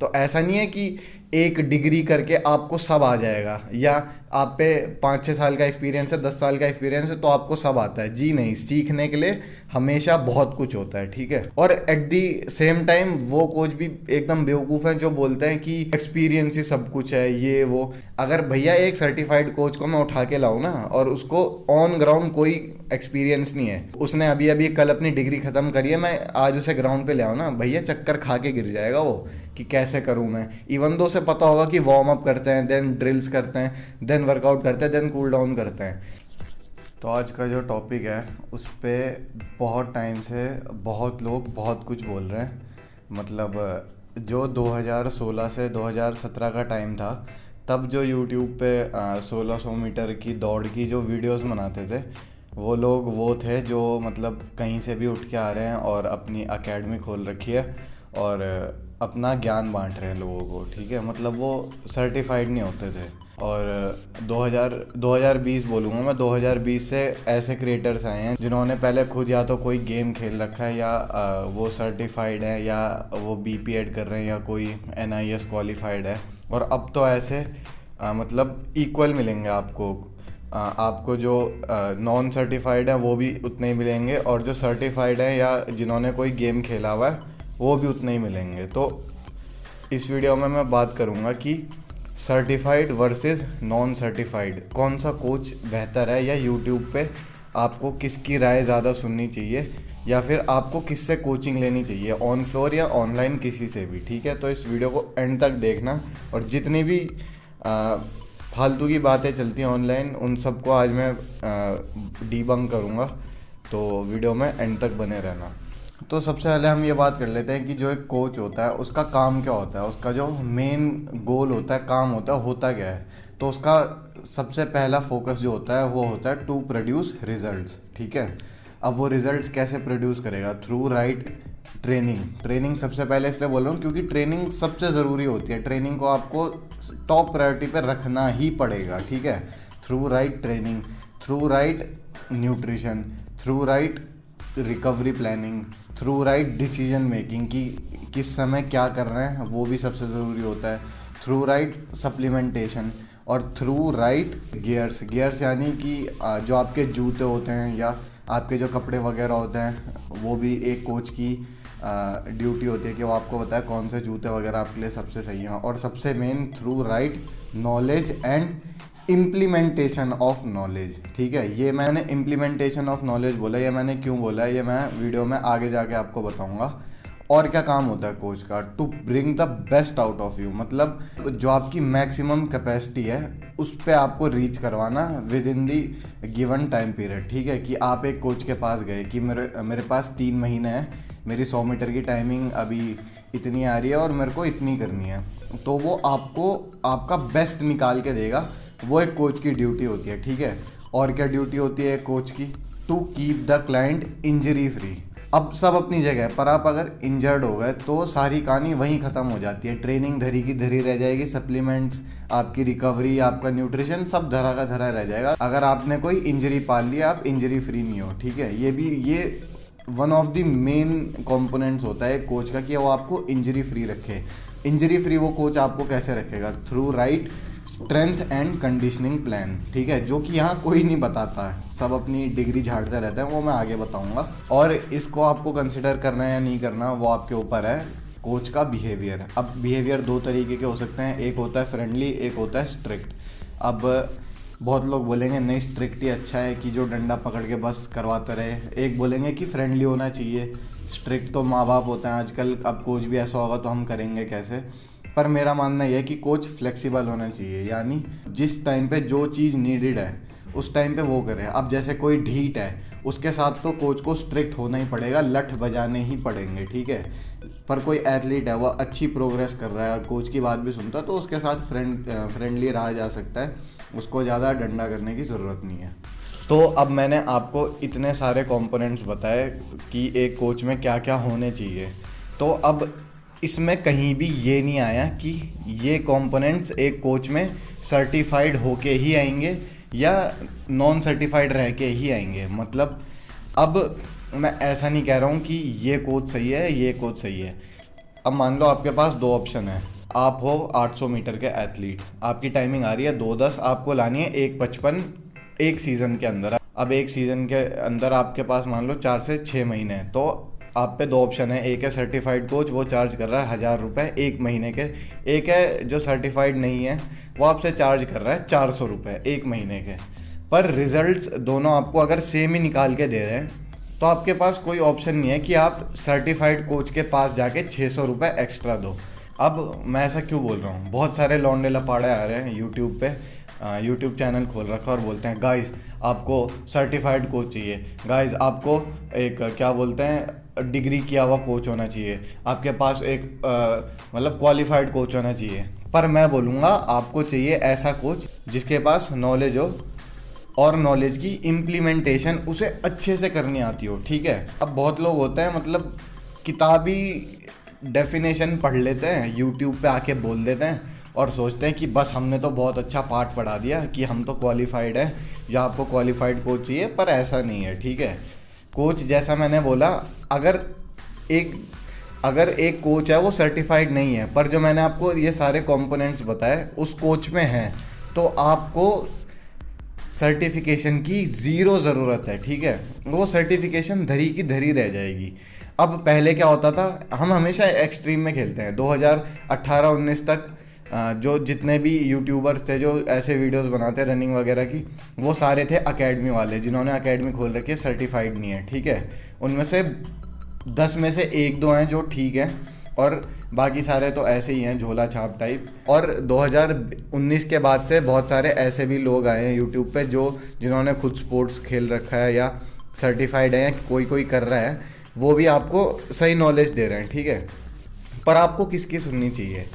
तो ऐसा नहीं है कि एक डिग्री करके आपको सब आ जाएगा, या आप पे 5-6 साल का एक्सपीरियंस है, 10 साल का एक्सपीरियंस है तो आपको सब आता है। जी नहीं, सीखने के लिए हमेशा बहुत कुछ होता है, ठीक है। और एट दी सेम टाइम वो कोच भी एकदम बेवकूफ़ हैं जो बोलते हैं कि एक्सपीरियंस ही सब कुछ है, ये वो। अगर भैया एक सर्टिफाइड कोच को मैं उठा के लाऊं ना, और उसको ऑन ग्राउंड कोई एक्सपीरियंस नहीं है, उसने अभी अभी कल अपनी डिग्री खत्म करी है, मैं आज उसे ग्राउंड पे ले आऊँ ना, भैया चक्कर खा के गिर जाएगा वो कि कैसे करूँ मैं। इवन दो उसे पता होगा कि वार्म अप करते हैं, देन ड्रिल्स करते हैं, देन वर्कआउट करते हैं, देन कूल डाउन करते हैं। तो आज का जो टॉपिक है उस पर बहुत टाइम से बहुत लोग बहुत कुछ बोल रहे हैं। मतलब जो 2016 से 2017 का टाइम था, तब जो यूट्यूब पे 1600 मीटर की दौड़ की जो वीडियोस बनाते थे, वो लोग वो थे जो मतलब कहीं से भी उठ के आ रहे हैं और अपनी एकेडमी खोल रखी है और अपना ज्ञान बांट रहे हैं लोगों को, ठीक है। मतलब वो सर्टिफाइड नहीं होते थे। और 2020 बोलूँगा मैं, 2020 से ऐसे क्रिएटर्स आए हैं जिन्होंने पहले खुद या तो कोई गेम खेल रखा है, या वो सर्टिफाइड है, या वो बीपीएड कर रहे हैं, या कोई एनआईएस क्वालिफाइड है। और अब तो ऐसे मतलब इक्वल मिलेंगे आपको। आपको जो नॉन सर्टिफाइड है वो भी उतने ही मिलेंगे, और जो सर्टिफाइड है या जिन्होंने कोई गेम खेला हुआ है वो भी उतने ही मिलेंगे। तो इस वीडियो में मैं बात करूँगा कि सर्टिफाइड वर्सेस नॉन सर्टिफाइड कौन सा कोच बेहतर है, या यूट्यूब पे आपको किसकी राय ज़्यादा सुननी चाहिए, या फिर आपको किससे कोचिंग लेनी चाहिए, ऑन फ्लोर या ऑनलाइन, किसी से भी, ठीक है। तो इस वीडियो को एंड तक देखना, और जितनी भी फालतू की बातें चलती हैं ऑनलाइन उन सबको आज मैं डीबंक करूँगा। तो वीडियो में एंड तक बने रहना। तो सबसे पहले हम ये बात कर लेते हैं कि जो एक कोच होता है उसका काम क्या होता है, उसका जो मेन गोल होता है, काम होता क्या है। तो उसका सबसे पहला फोकस जो होता है वो होता है टू प्रोड्यूस रिजल्ट्स, ठीक है। अब वो रिजल्ट्स कैसे प्रोड्यूस करेगा? थ्रू राइट ट्रेनिंग सबसे पहले इसलिए बोल रहा हूँ क्योंकि ट्रेनिंग सबसे ज़रूरी होती है। ट्रेनिंग को आपको टॉप प्रायोरिटी पे रखना ही पड़ेगा, ठीक है। Through right training, through right nutrition, through right recovery planning, through right decision making कि किस समय क्या कर रहे हैं, वो भी सबसे ज़रूरी होता है। थ्रू राइट सप्लीमेंटेशन, और थ्रू राइट गियर्स यानी कि जो आपके जूते होते हैं या आपके जो कपड़े वगैरह होते हैं, वो भी एक कोच की ड्यूटी होती है कि वो आपको बताए कौन से जूते वगैरह आपके लिए सबसे सही हैं। और सबसे main through right knowledge and implementation of knowledge, ठीक है। ये मैंने इम्प्लीमेंटेशन ऑफ नॉलेज बोला, ये मैंने क्यों बोला है ये मैं वीडियो में आगे जाके आपको बताऊंगा। और क्या काम होता है कोच का? To bring the best out of you, मतलब जो आपकी मैक्सिमम कैपेसिटी है उस पे आपको रीच करवाना with in the given time period, ठीक है। कि आप एक कोच के पास गए कि मेरे पास 3 महीने हैं, मेरी 100 मीटर की टाइमिंग अभी इतनी आ रही है और मेरे को इतनी करनी है, तो वो आपको आपका बेस्ट निकाल के देगा। वो एक कोच की ड्यूटी होती है, ठीक है। और क्या ड्यूटी होती है एक कोच की? To keep the client injury free. अब सब अपनी जगह है, पर आप अगर इंजर्ड हो गए तो सारी कहानी वहीं ख़त्म हो जाती है। ट्रेनिंग धरी की धरी रह जाएगी, सप्लीमेंट्स, आपकी रिकवरी, आपका न्यूट्रिशन सब धरा का धरा रह जाएगा। अगर आपने कोई इंजरी पाल लिया, आप इंजरी फ्री नहीं हो, ठीक है। ये one of the main components होता है कोच का कि वो आपको इंजरी फ्री रखे। इंजरी फ्री वो कोच आपको कैसे रखेगा? Through right strength and conditioning plan, ठीक है। जो कि यहाँ कोई नहीं बताता है, सब अपनी डिग्री झाड़ते रहते हैं, वो मैं आगे बताऊंगा। और इसको आपको कंसिडर करना है या नहीं करना वो आपके ऊपर है। कोच का बिहेवियर, अब बिहेवियर 2 तरीके के हो सकते हैं, एक होता है फ्रेंडली, एक होता है स्ट्रिक्ट। अब बहुत लोग बोलेंगे नहीं, स्ट्रिक्ट ही अच्छा है कि जो डंडा पकड़ के बस करवाते रहे। एक बोलेंगे कि फ्रेंडली होना चाहिए, स्ट्रिक्ट तो माँ बाप होते हैं आजकल, अब कोच भी ऐसा होगा तो हम करेंगे कैसे। पर मेरा मानना यह है कि कोच फ्लेक्सिबल होना चाहिए, यानी जिस टाइम पे जो चीज़ नीडेड है उस टाइम पे वो करे। अब जैसे कोई ढीठ है उसके साथ तो कोच को स्ट्रिक्ट होना ही पड़ेगा, लठ बजाने ही पड़ेंगे, ठीक है। पर कोई एथलीट है, वो अच्छी प्रोग्रेस कर रहा है, कोच की बात भी सुनता है, तो उसके साथ फ्रेंडली रहा जा सकता है, उसको ज़्यादा डंडा करने की ज़रूरत नहीं है। तो अब मैंने आपको इतने सारे कंपोनेंट्स बताए कि एक कोच में क्या क्या होने चाहिए। तो अब इसमें कहीं भी ये नहीं आया कि ये कंपोनेंट्स एक कोच में सर्टिफाइड होके ही आएंगे या नॉन सर्टिफाइड रह के ही आएंगे। मतलब अब मैं ऐसा नहीं कह रहा हूँ कि ये कोच सही है, ये कोच सही है। अब मान लो आपके पास 2 ऑप्शन है, आप हो 800 मीटर के एथलीट, आपकी टाइमिंग आ रही है 2:10, आपको लानी है 1:55 एक सीज़न के अंदर। अब एक सीज़न के अंदर आपके पास मान लो 4 से 6 महीने हैं, तो आप पे 2 ऑप्शन है। एक है सर्टिफाइड कोच, वो चार्ज कर रहा है 1,000 रुपये एक महीने के। एक है जो सर्टिफाइड नहीं है, वो आपसे चार्ज कर रहा है 400 रुपये एक महीने के। पर रिजल्ट्स दोनों आपको अगर सेम ही निकाल के दे रहे हैं, तो आपके पास कोई ऑप्शन नहीं है कि आप सर्टिफाइड कोच के पास जाके 600 रुपये एक्स्ट्रा दो। अब मैं ऐसा क्यों बोल रहा हूँ, बहुत सारे लौंडे लपाड़े आ रहे हैं यूट्यूब पे, यूट्यूब चैनल खोल रखा और बोलते हैं गाइस आपको सर्टिफाइड कोच चाहिए, गाइस आपको एक क्या बोलते हैं डिग्री किया हुआ कोच होना चाहिए, आपके पास एक मतलब क्वालिफाइड कोच होना चाहिए। पर मैं बोलूँगा आपको चाहिए ऐसा कोच जिसके पास नॉलेज हो और नॉलेज की इम्प्लीमेंटेशन उसे अच्छे से करनी आती हो, ठीक है। अब बहुत लोग होते हैं मतलब किताबी डेफिनेशन पढ़ लेते हैं, यूट्यूब पे आके बोल देते हैं और सोचते हैं कि बस हमने तो बहुत अच्छा पाठ पढ़ा दिया कि हम तो क्वालिफाइड है या आपको क्वालिफाइड कोच चाहिए। पर ऐसा नहीं है, ठीक है। कोच जैसा मैंने बोला, अगर एक कोच है वो सर्टिफाइड नहीं है, पर जो मैंने आपको ये सारे कंपोनेंट्स बताए उस कोच में हैं, तो आपको सर्टिफिकेशन की ज़ीरो ज़रूरत है, ठीक है। वो सर्टिफिकेशन धरी की धरी रह जाएगी। अब पहले क्या होता था, हम हमेशा एक्सट्रीम में खेलते हैं। 2018-19 तक जो जितने भी यूट्यूबर्स थे जो ऐसे वीडियोस बनाते हैं रनिंग वगैरह की, वो सारे थे अकेडमी वाले, जिन्होंने अकेडमी खोल रखी है, सर्टिफाइड नहीं है, ठीक है। उनमें से 10 में से 1-2 हैं जो ठीक हैं, और बाकी सारे तो ऐसे ही हैं झोला छाप टाइप। और 2019 के बाद से बहुत सारे ऐसे भी लोग आए हैं यूट्यूब पे जिन्होंने खुद स्पोर्ट्स खेल रखा है या सर्टिफाइड है या कोई कर रहा है, वो भी आपको सही नॉलेज दे रहे हैं, ठीक है। पर आपको किसकी सुननी चाहिए?